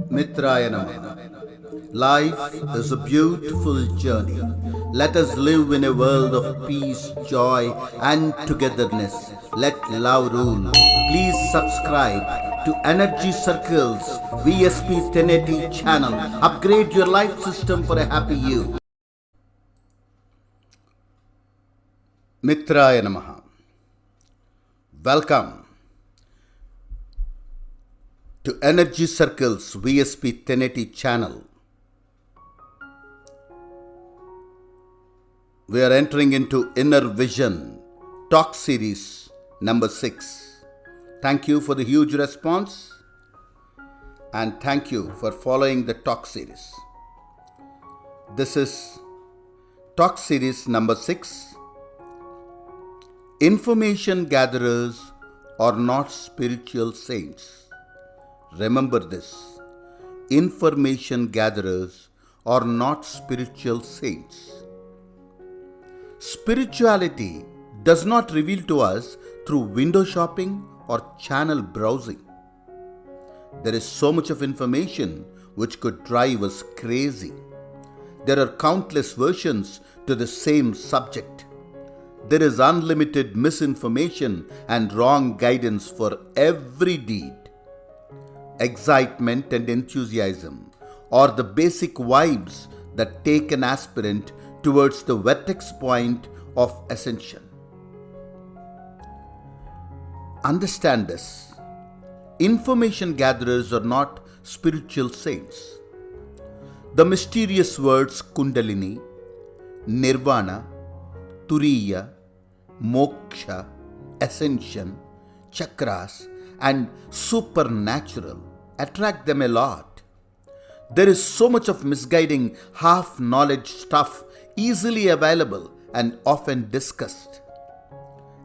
Mitraya Namaha. Life is a beautiful journey. Let us live in a world of peace, joy, and togetherness. Let love rule. Please subscribe to Energy Circles VSP 1080 channel. Upgrade your life system for a happy you. Mitraya Namaha. Welcome to Energy Circles VSP 1080 channel. We are entering into Inner Vision Talk Series number 6. Thank you for the huge response and thank you for following the Talk Series. This is Talk Series number 6. Information gatherers are not spiritual saints. Remember this. Information gatherers are not spiritual saints. Spirituality does not reveal to us through window shopping or channel browsing. There is so much of information which could drive us crazy. There are countless versions to the same subject. There is unlimited misinformation and wrong guidance for every deed. Excitement and enthusiasm are the basic vibes that take an aspirant towards the vertex point of ascension. Understand this. Information gatherers are not spiritual saints. The mysterious words Kundalini, Nirvana, Turiya, Moksha, Ascension, Chakras, and supernatural attract them a lot. There is so much of misguiding, half-knowledge stuff easily available and often discussed.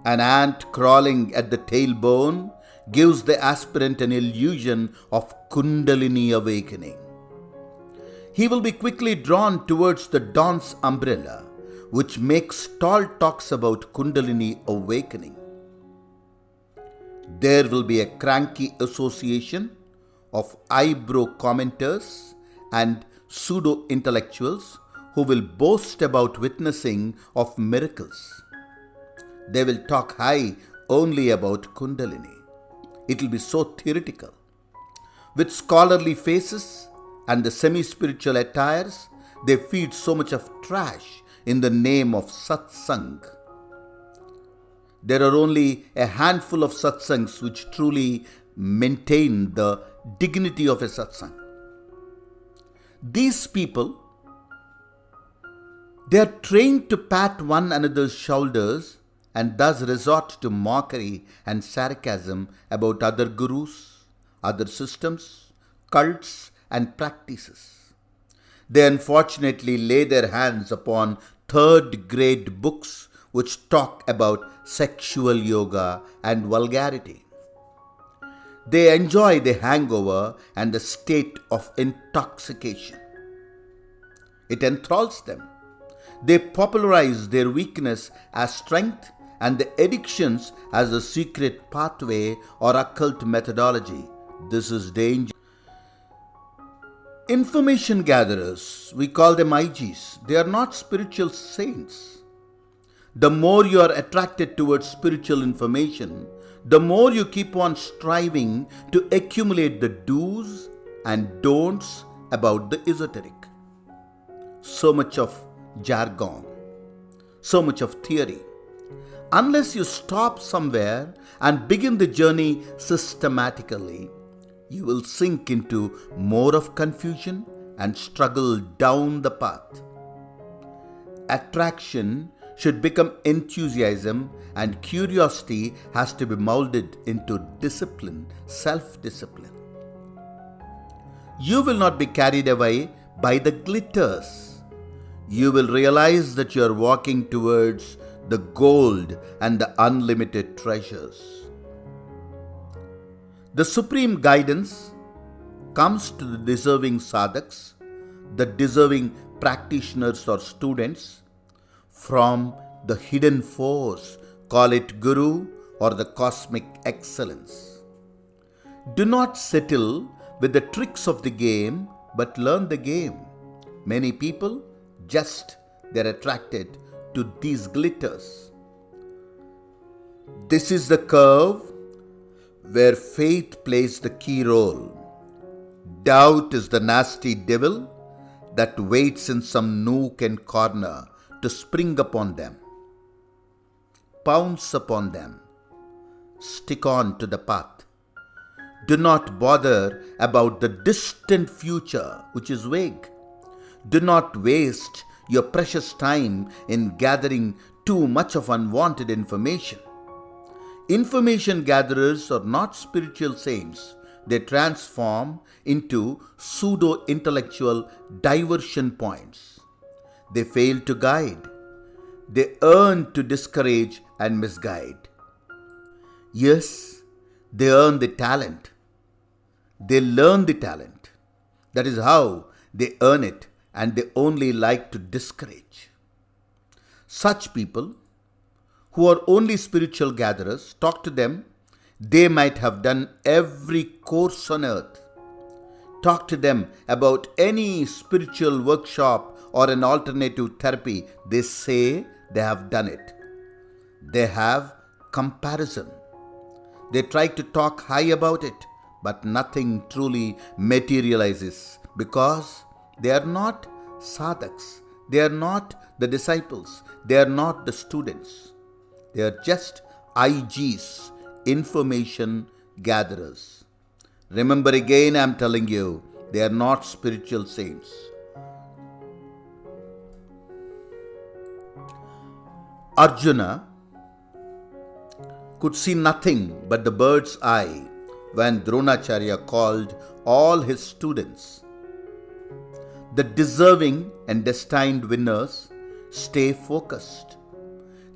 An ant crawling at the tailbone gives the aspirant an illusion of Kundalini awakening. He will be quickly drawn towards the dawn's umbrella, which makes tall talks about Kundalini awakening. There will be a cranky association of eyebrow commenters and pseudo-intellectuals who will boast about witnessing of miracles. They will talk high only about Kundalini. It will be so theoretical. With scholarly faces and the semi-spiritual attires, they feed so much of trash in the name of satsang. There are only a handful of satsangs which truly maintain the dignity of a satsang. These people, they are trained to pat one another's shoulders and thus resort to mockery and sarcasm about other gurus, other systems, cults, and practices. They unfortunately lay their hands upon third-grade books which talk about sexual yoga and vulgarity. They enjoy the hangover and the state of intoxication. It enthralls them. They popularize their weakness as strength and the addictions as a secret pathway or occult methodology. This is dangerous. Information gatherers, we call them IGs. They are not spiritual saints. The more you are attracted towards spiritual information, the more you keep on striving to accumulate the do's and don'ts about the esoteric. So much of jargon, so much of theory. Unless you stop somewhere and begin the journey systematically, you will sink into more of confusion and struggle down the path. Attraction should become enthusiasm and curiosity has to be molded into discipline, self-discipline. You will not be carried away by the glitters. You will realize that you are walking towards the gold and the unlimited treasures. The supreme guidance comes to the deserving sadhaks, the deserving practitioners or students, from the hidden force, call it Guru or the cosmic excellence. Do not settle with the tricks of the game, but learn the game. Many people they're attracted to these glitters. This is the curve where faith plays the key role. Doubt is the nasty devil that waits in some nook and corner to spring upon them, pounce upon them. Stick on to the path. Do not bother about the distant future, which is vague. Do not waste your precious time in gathering too much of unwanted information. Information gatherers are not spiritual saints. They transform into pseudo-intellectual diversion points. They fail to guide. They earn to discourage and misguide. Yes, they earn the talent. They learn the talent. That is how they earn it, and they only like to discourage. Such people who are only spiritual gatherers, talk to them. They might have done every course on earth. Talk to them about any spiritual workshop or an alternative therapy. They say they have done it. They have comparison. They try to talk high about it, but nothing truly materializes because they are not sadhaks. They are not the disciples. They are not the students. They are just IGs, information gatherers. Remember again, I am telling you, they are not spiritual saints. Arjuna could see nothing but the bird's eye when Dronacharya called all his students. The deserving and destined winners stay focused.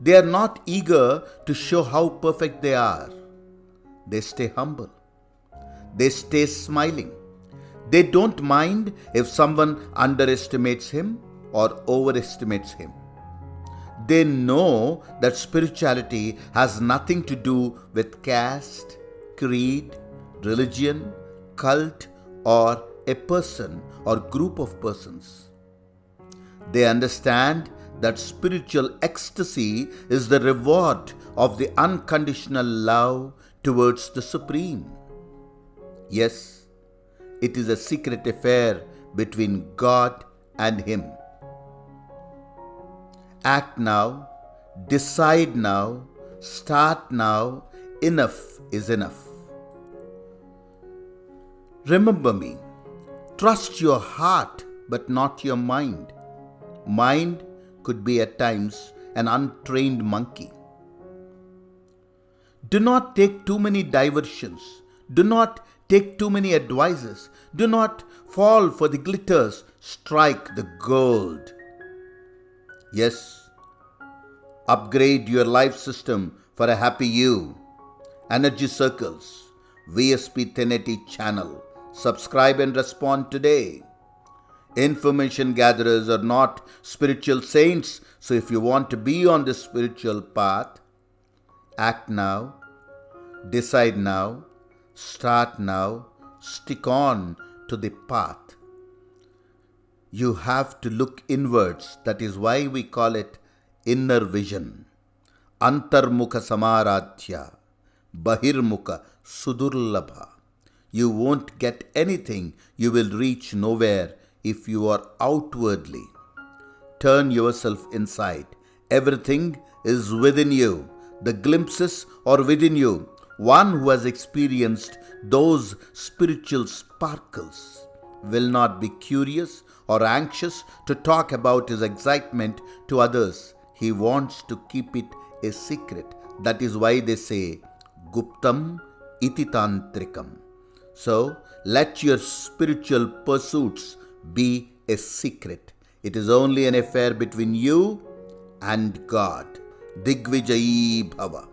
They are not eager to show how perfect they are. They stay humble. They stay smiling. They don't mind if someone underestimates him or overestimates him. They know that spirituality has nothing to do with caste, creed, religion, cult, or a person or group of persons. They understand that spiritual ecstasy is the reward of the unconditional love towards the Supreme. Yes, it is a secret affair between God and Him. Act now, decide now, start now. Enough is enough. Remember me. Trust your heart, but not your mind. Mind could be at times an untrained monkey. Do not take too many diversions. Do not take too many advices. Do not fall for the glitters. Strike the gold. Yes, upgrade your life system for a happy you. Energy Circles, VSP 1080 channel. Subscribe and respond today. Information gatherers are not spiritual saints, so if you want to be on this spiritual path, act now, decide now, start now, stick on to the path. You have to look inwards. That is why we call it inner vision. Antarmukha samaradhya, bahirmukha sudurlabha. You won't get anything. You will reach nowhere if you are outwardly. Turn yourself inside. Everything is within you. The glimpses are within you. One who has experienced those spiritual sparkles will not be curious or anxious to talk about his excitement to others. He wants to keep it a secret. That is why they say, Guptam iti tantrikam. So, let your spiritual pursuits be a secret. It is only an affair between you and God. Digvijayi Bhava.